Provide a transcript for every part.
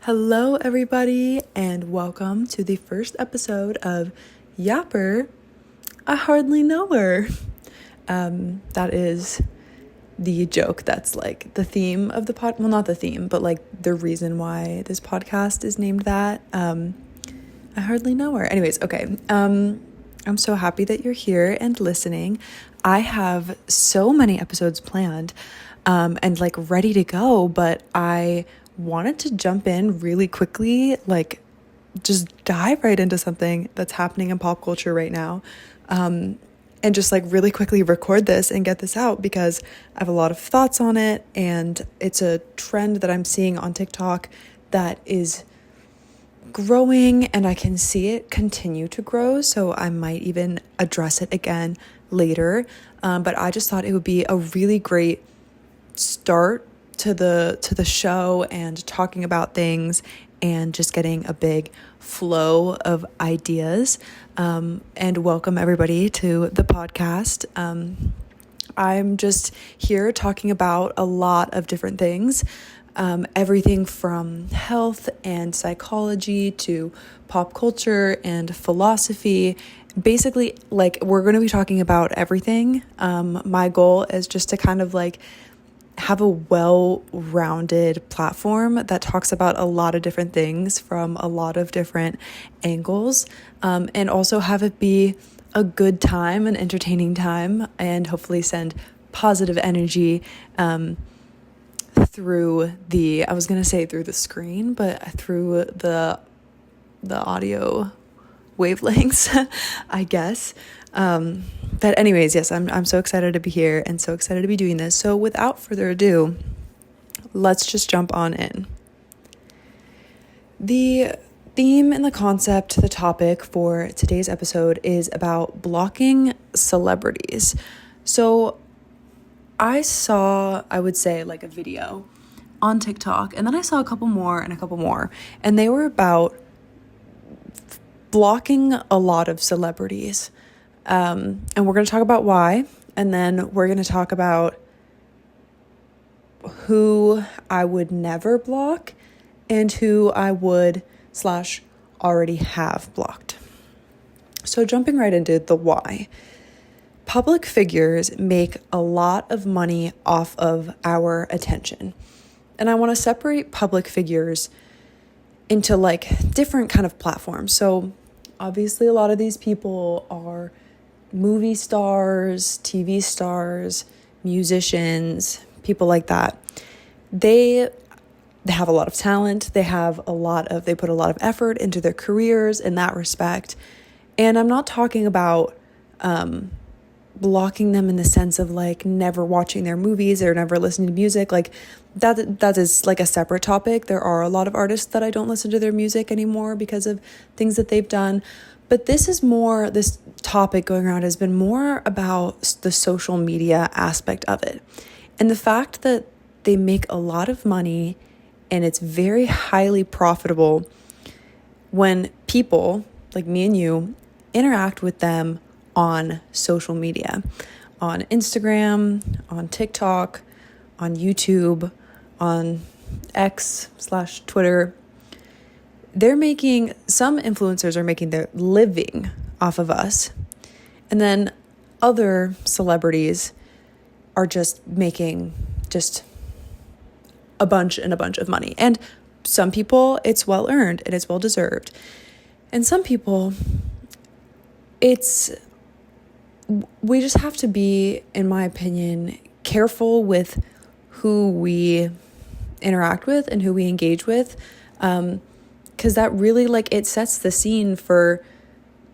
Hello, everybody, and welcome to the first episode of Yapper, I Hardly Know Her. That is the joke that's like the theme of the pod. Well, not the theme, but like the reason why this podcast is named that. I hardly know her. Anyways, okay. I'm so happy that you're here and listening. I have so many episodes planned, and like ready to go, but I wanted to jump in really quickly, like just dive right into something that's happening in pop culture right now. And just like really quickly record this and get this out because I have a lot of thoughts on it, and it's a trend that I'm seeing on TikTok that is growing, and I can see it continue to grow, so I might even address it again later. But I just thought it would be a really great start to the show and talking about things and just getting a big flow of ideas. And welcome everybody to the podcast. I'm just here talking about a lot of different things. Everything from health and psychology to pop culture and philosophy. Basically, like, we're going to be talking about everything. My goal is just to kind of like have a well-rounded platform that talks about a lot of different things from a lot of different angles, and also have it be a good time, an entertaining time, and hopefully send positive energy through the, I was going to say through the screen, but through the audio wavelengths, I guess. But anyways, yes, I'm so excited to be here and so excited to be doing this. So without further ado, let's just jump on in. The theme and the concept, the topic for today's episode is about blocking celebrities. So I saw, I would say, like a video on TikTok, and then I saw a couple more, and they were about blocking a lot of celebrities. And we're going to talk about why, and then we're going to talk about who I would never block and who I would / already have blocked. So jumping right into the why. Public figures make a lot of money off of our attention. And I want to separate public figures into like different kind of platforms. So obviously a lot of these people are movie stars, TV stars, musicians, people like that. They have a lot of talent. They put a lot of effort into their careers in that respect. And I'm not talking about blocking them in the sense of like never watching their movies or never listening to music. Like that is like a separate topic. There are a lot of artists that I don't listen to their music anymore because of things that they've done. But this topic going around has been more about the social media aspect of it. And the fact that they make a lot of money and it's very highly profitable when people like me and you interact with them on social media, on Instagram, on TikTok, on YouTube, on X/Twitter. Some influencers are making their living off of us. And then other celebrities are just making a bunch of money. And some people, it's well earned and it's well deserved. And some people, we just have to be, in my opinion, careful with who we interact with and who we engage with. Because that really, like, it sets the scene for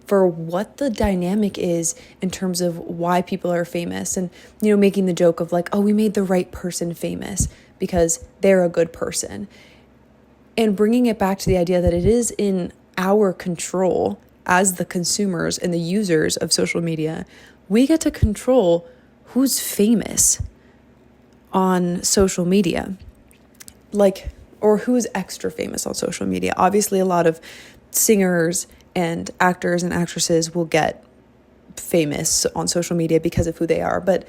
what the dynamic is in terms of why people are famous. And, you know, making the joke of like, oh, we made the right person famous because they're a good person. And bringing it back to the idea that it is in our control as the consumers and the users of social media. We get to control who's famous on social media. Like, or who's extra famous on social media. Obviously, a lot of singers and actors and actresses will get famous on social media because of who they are. But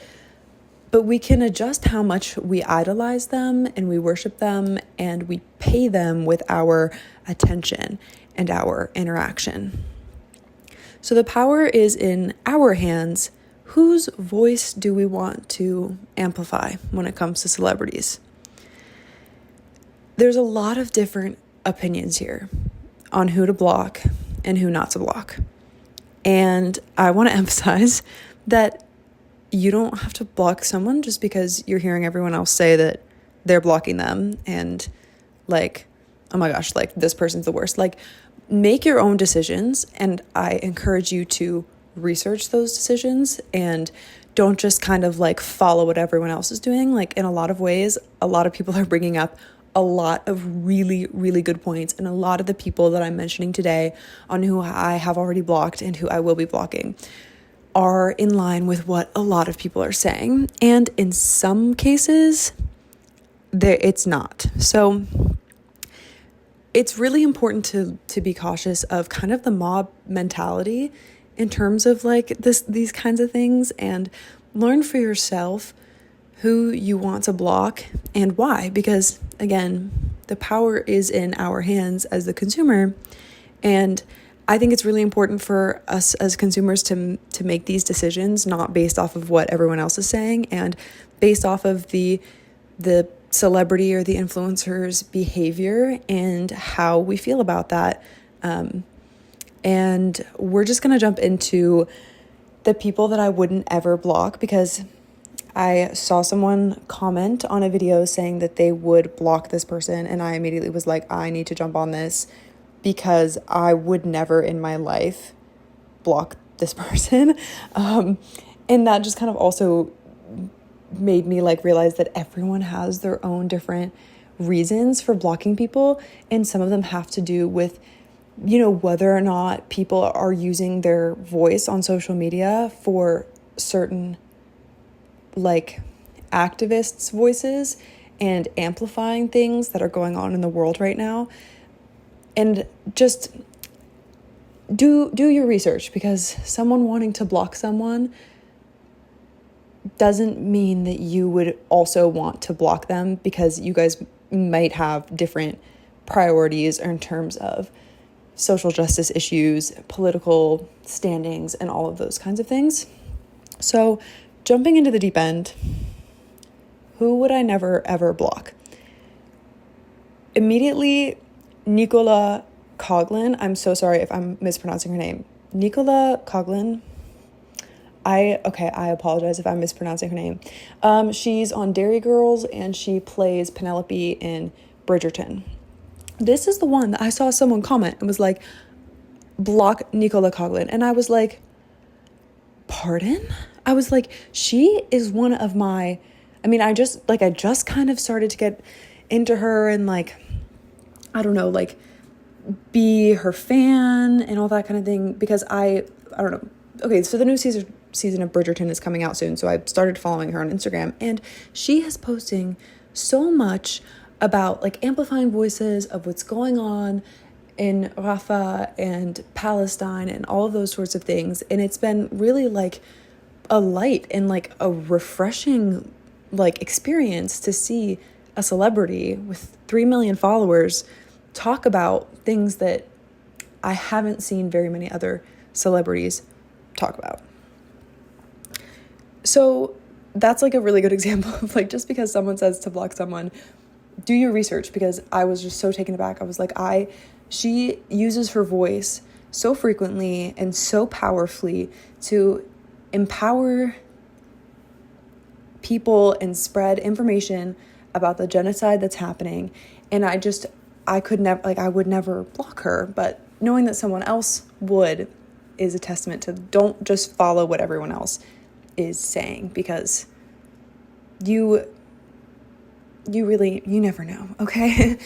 But we can adjust how much we idolize them and we worship them and we pay them with our attention and our interaction. So the power is in our hands. Whose voice do we want to amplify when it comes to celebrities? There's a lot of different opinions here on who to block and who not to block. And I want to emphasize that you don't have to block someone just because you're hearing everyone else say that they're blocking them and like, oh my gosh, like this person's the worst. Like, make your own decisions, and I encourage you to research those decisions and don't just kind of like follow what everyone else is doing. Like, in a lot of ways, a lot of people are bringing up a lot of really, really good points, and a lot of the people that I'm mentioning today on who I have already blocked and who I will be blocking are in line with what a lot of people are saying. And in some cases, it's not. So it's really important to be cautious of kind of the mob mentality in terms of like these kinds of things, and learn for yourself who you want to block and why. Because again, the power is in our hands as the consumer, and I think it's really important for us as consumers to make these decisions not based off of what everyone else is saying and based off of the celebrity or the influencer's behavior and how we feel about that. And we're just going to jump into the people that I wouldn't ever block, because I saw someone comment on a video saying that they would block this person, and I immediately was like, I need to jump on this, because I would never in my life block this person. And that just kind of also made me like realize that everyone has their own different reasons for blocking people. And some of them have to do with, you know, whether or not people are using their voice on social media for certain like activists' voices and amplifying things that are going on in the world right now. And just do your research, because someone wanting to block someone doesn't mean that you would also want to block them, because you guys might have different priorities in terms of social justice issues, political standings, and all of those kinds of things. So jumping into the deep end, who would I never ever block? Immediately, Nicola Coughlan. I'm so sorry if I'm mispronouncing her name. Nicola Coughlan. I apologize if I'm mispronouncing her name. She's on Dairy Girls, and she plays Penelope in Bridgerton. This is the one that I saw someone comment and was like, block Nicola Coughlan. And I was like, pardon? I was like, she is one of my, I just kind of started to get into her and like, I don't know, like be her fan and all that kind of thing, because I don't know. Okay, so the new season of Bridgerton is coming out soon, so I started following her on Instagram, and she is posting so much about like amplifying voices of what's going on in Rafah and Palestine and all of those sorts of things. And it's been really like a light and like a refreshing like experience to see a celebrity with 3 million followers talk about things that I haven't seen very many other celebrities talk about. So that's like a really good example of like, just because someone says to block someone, do your research, because I was just so taken aback. I was like, she uses her voice so frequently and so powerfully to empower people and spread information about the genocide that's happening. And I would never block her, but knowing that someone else would is a testament to don't just follow what everyone else is saying, because you never know, okay?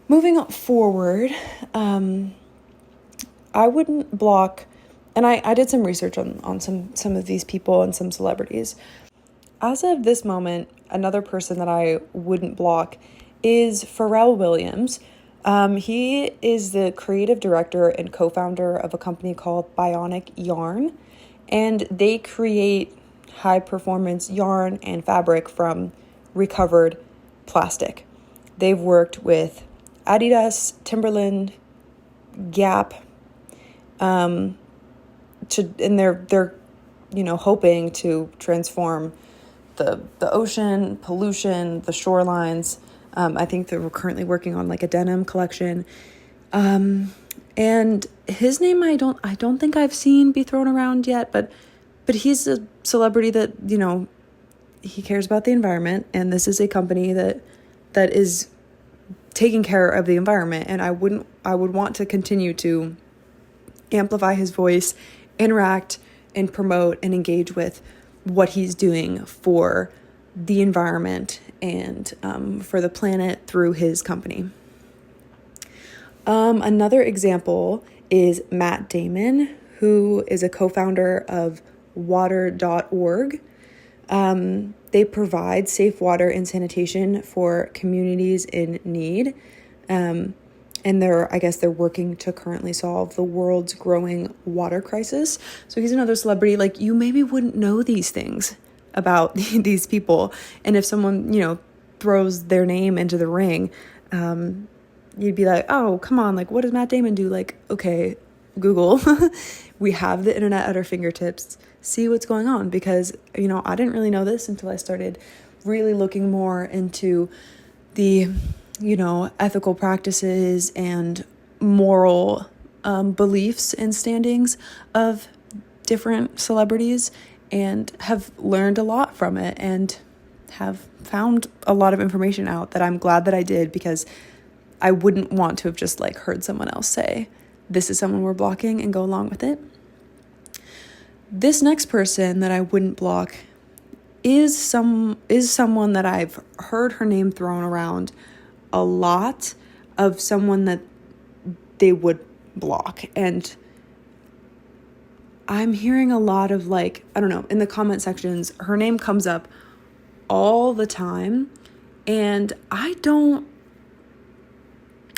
Moving forward, I wouldn't block, and I did some research on some of these people and some celebrities. As of this moment, another person that I wouldn't block is Pharrell Williams. He is the creative director and co-founder of a company called Bionic Yarn, and they create high performance yarn and fabric from recovered plastic. They've worked with Adidas, Timberland, Gap, and they're hoping to transform the ocean, pollution, the shorelines. I think they're currently working on like a denim collection. And his name I don't think I've seen be thrown around yet, but he's a celebrity that, he cares about the environment, and this is a company that is taking care of the environment, and I would want to continue to amplify his voice, interact and promote and engage with what he's doing for the environment and for the planet through his company. Another example is Matt Damon, who is a co-founder of water.org. They provide safe water and sanitation for communities in need. And they're working to currently solve the world's growing water crisis. So he's another celebrity. Like, you maybe wouldn't know these things about these people. And if someone, throws their name into the ring, you'd be like, oh, come on. Like, what does Matt Damon do? Like, okay, Google, we have the internet at our fingertips. See what's going on, because, I didn't really know this until I started really looking more into the, ethical practices and moral beliefs and standings of different celebrities, and have learned a lot from it and have found a lot of information out that I'm glad that I did, because I wouldn't want to have just like heard someone else say, this is someone we're blocking, and go along with it. This next person that I wouldn't block is someone that I've heard her name thrown around a lot, of someone that they would block. And I'm hearing a lot of in the comment sections, her name comes up all the time, and I don't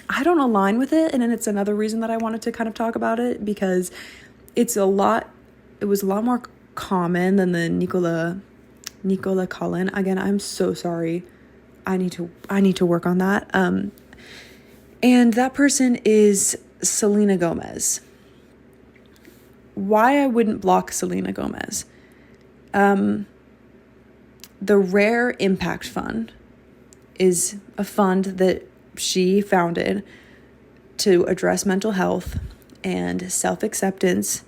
align with it. And then it's another reason that I wanted to kind of talk about it, because it was a lot more common than the Nicola Cullen. Again, I'm so sorry. I need to work on that. And that person is Selena Gomez. Why I wouldn't block Selena Gomez? The Rare Impact Fund is a fund that she founded to address mental health and self-acceptance,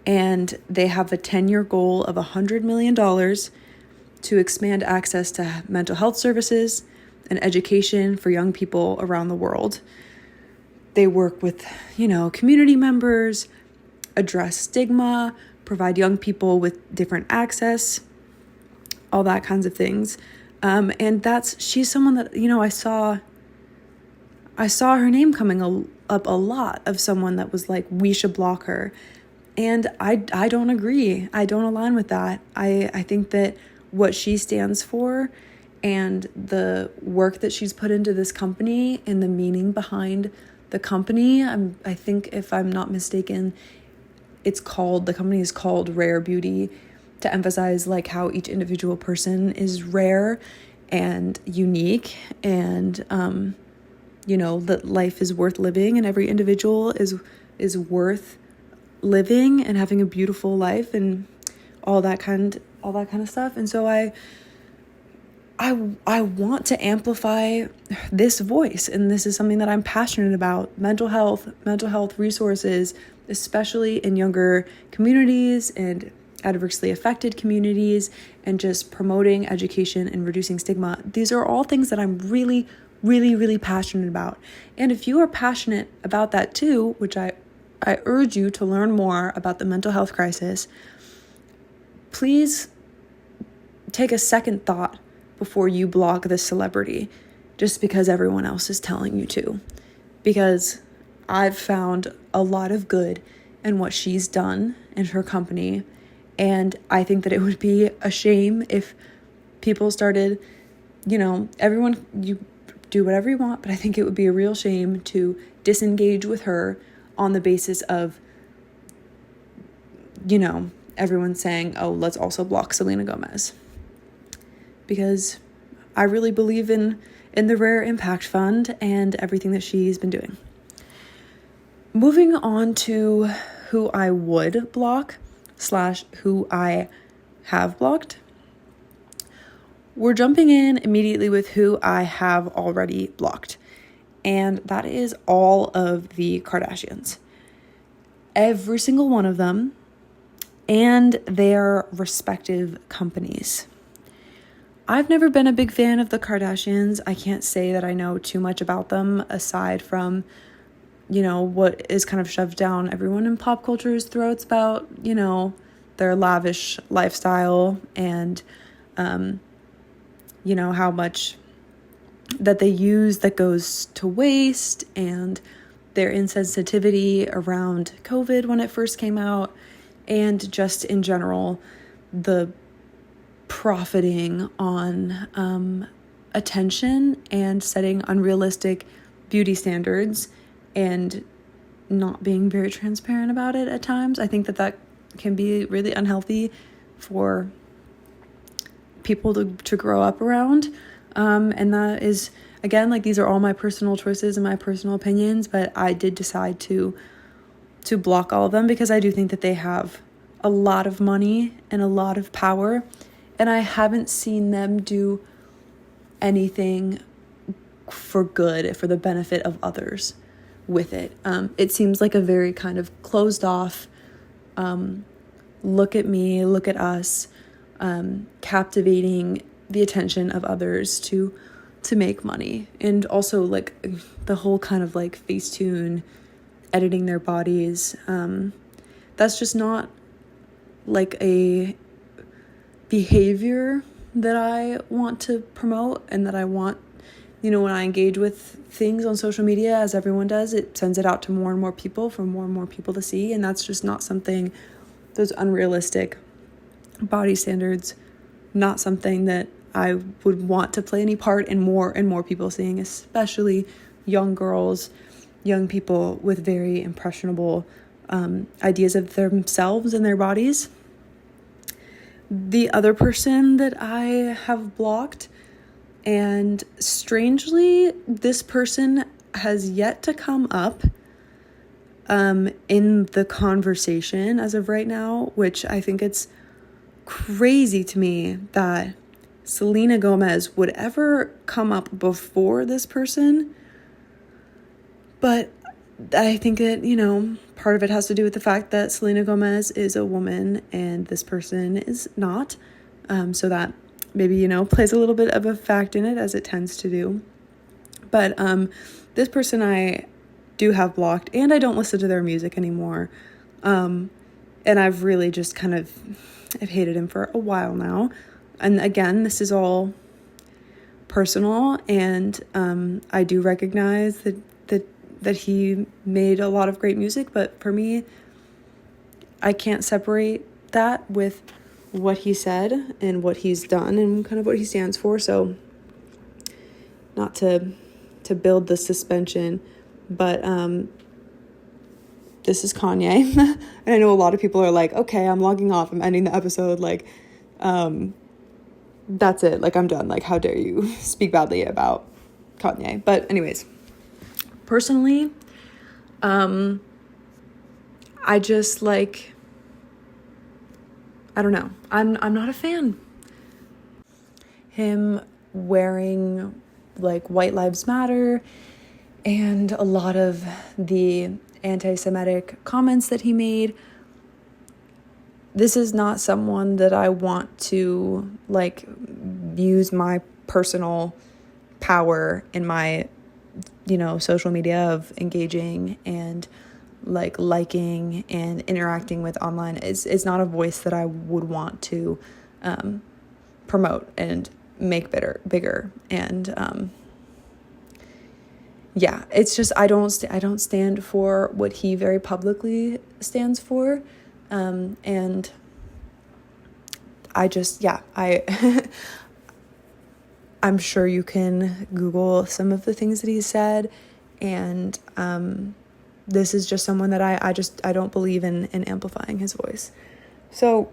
and they have a 10-year goal of $100 million to expand access to mental health services and education for young people around the world. They work with, community members, address stigma, provide young people with different access, all that kinds of things. And she's someone that, I saw her name coming up a lot, of someone that was like, we should block her. And I don't agree. I don't align with that. I think that what she stands for and the work that she's put into this company and the meaning behind the company, I think, if I'm not mistaken, the company is called Rare Beauty, to emphasize like how each individual person is rare and unique, and that life is worth living, and every individual is worth living and having a beautiful life, and all that kind of stuff. And so I want to amplify this voice, and this is something that I'm passionate about. Mental health resources, especially in younger communities and adversely affected communities, and just promoting education and reducing stigma. These are all things that I'm really, really, really passionate about. And if you are passionate about that too, which I urge you to learn more about the mental health crisis, please take a second thought before you block this celebrity just because everyone else is telling you to. Because I've found a lot of good in what she's done in her company, and I think that it would be a shame if people started, everyone, you do whatever you want, but I think it would be a real shame to disengage with her on the basis of, everyone's saying, oh, let's also block Selena Gomez. Because I really believe in the Rare Impact Fund and everything that she's been doing. Moving on to who I would block / who I have blocked. We're jumping in immediately with who I have already blocked. And that is all of the Kardashians. Every single one of them and their respective companies. I've never been a big fan of the Kardashians. I can't say that I know too much about them aside from, what is kind of shoved down everyone in pop culture's throats about, their lavish lifestyle and, how much that they use that goes to waste, and their insensitivity around COVID when it first came out, and just in general, the profiting on attention and setting unrealistic beauty standards and not being very transparent about it at times. I think that can be really unhealthy for people to grow up around. And that is, again, like, these are all my personal choices and my personal opinions, but I did decide to block all of them because I do think that they have a lot of money and a lot of power, and I haven't seen them do anything for good, for the benefit of others with it. It seems like a very kind of closed off, look at me, look at us, captivating the attention of others to make money. And also, like, the whole kind of like Facetune, editing their bodies, that's just not like a behavior that I want to promote and that I want, when I engage with things on social media, as everyone does, it sends it out to more and more people for more and more people to see. And that's just not something, those unrealistic body standards, not something that I would want to play any part in more and more people seeing, especially young girls, young people with very impressionable ideas of themselves and their bodies. The other person that I have blocked, and strangely, this person has yet to come up in the conversation as of right now, which I think it's crazy to me that Selena Gomez would ever come up before this person. But I think that, part of it has to do with the fact that Selena Gomez is a woman and this person is not. So that maybe, plays a little bit of a fact in it, as it tends to do. But this person I do have blocked, and I don't listen to their music anymore. And I've really just I've hated him for a while now. And again, this is all personal, and I do recognize that he made a lot of great music, but for me, I can't separate that with what he said and what he's done and kind of what he stands for. So not to build the suspension, but this is Kanye. And I know a lot of people are like, okay, I'm logging off, I'm ending the episode, like, that's it, like, I'm done, like, how dare you speak badly about Kanye. But anyways, personally, I just, like, I don't know, I'm not a fan. Him wearing, like, White Lives Matter and a lot of the anti-Semitic comments that he made, this is not someone that I want to, like, use my personal power in my, social media of engaging and, like, liking and interacting with online. It's not a voice that I would want to promote and make bigger. And yeah, it's just, I don't stand for what he very publicly stands for. And I just, I'm sure you can Google some of the things that he said. And, this is just someone that I don't believe in amplifying his voice. So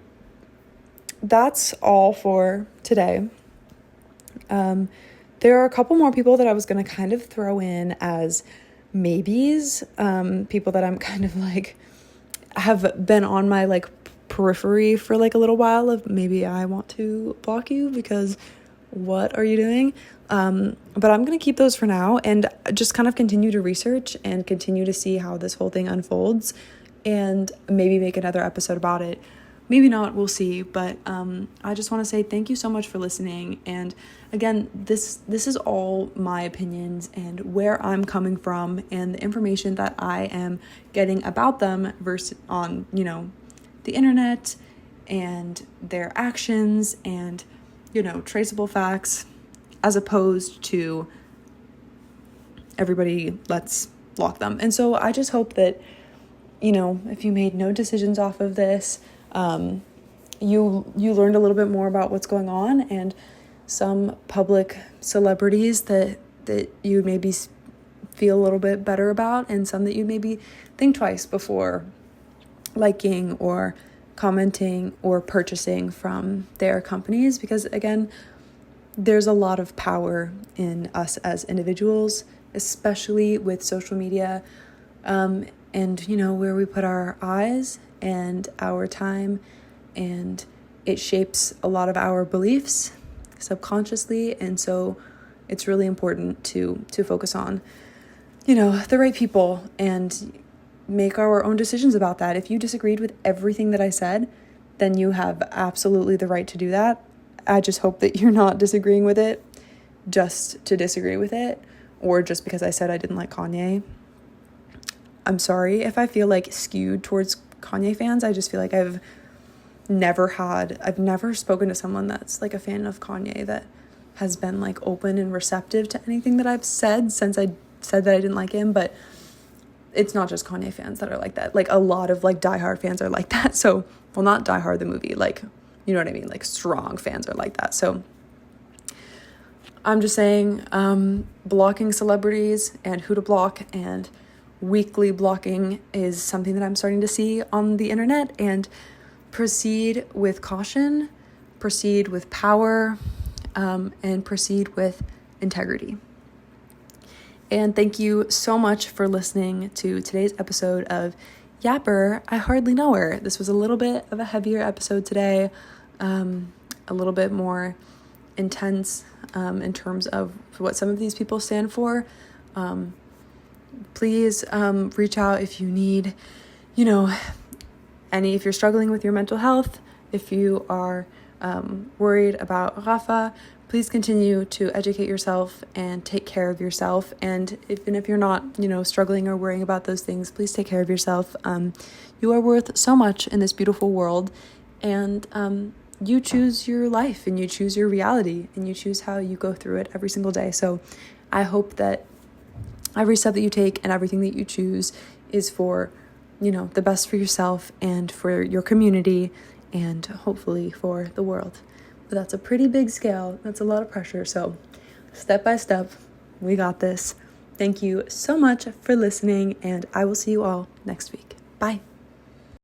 that's all for today. There are a couple more people that I was going to kind of throw in as maybes, people that I'm kind of like have been on my like periphery for like a little while of maybe I want to block you because what are you doing? But I'm going to keep those for now and just kind of continue to research and continue to see how this whole thing unfolds and maybe make another episode about it. Maybe not, we'll see, but I just want to say thank you so much for listening. And again, this is all my opinions and where I'm coming from and the information that I am getting about them versus on, the internet and their actions and, traceable facts, as opposed to everybody, let's block them. And so I just hope that, if you made no decisions off of this, you learned a little bit more about what's going on and some public celebrities that you maybe feel a little bit better about, and some that you maybe think twice before liking or commenting or purchasing from their companies, because again, there's a lot of power in us as individuals, especially with social media, and where we put our eyes and our time, and it shapes a lot of our beliefs subconsciously. And so it's really important to focus on, the right people and make our own decisions about that. If you disagreed with everything that I said, then you have absolutely the right to do that. I just hope that you're not disagreeing with it just to disagree with it, or just because I said I didn't like Kanye. I'm sorry if I feel like skewed towards Kanye fans. I just feel like I've never spoken to someone that's like a fan of Kanye that has been like open and receptive to anything that I've said since I said that I didn't like him. But it's not just Kanye fans that are like that. Like a lot of like diehard fans are like that. So, well, not Die Hard the movie, like, you know what I mean? Like strong fans are like that. So I'm just saying, blocking celebrities and who to block and weekly blocking is something that I'm starting to see on the internet, and proceed with caution, proceed with power, and proceed with integrity. And thank you so much for listening to today's episode of Yapper, I Hardly Know Her. This was a little bit of a heavier episode today, a little bit more intense in terms of what some of these people stand for. Please reach out if you need, if you're struggling with your mental health, if you are worried about Rafa, please continue to educate yourself and take care of yourself. And even if you're not, struggling or worrying about those things, please take care of yourself. You are worth so much in this beautiful world, and you choose your life and you choose your reality and you choose how you go through it every single day. So I hope that every step that you take and everything that you choose is for, the best for yourself and for your community and hopefully for the world. But that's a pretty big scale. That's a lot of pressure. So step by step, we got this. Thank you so much for listening, and I will see you all next week. Bye.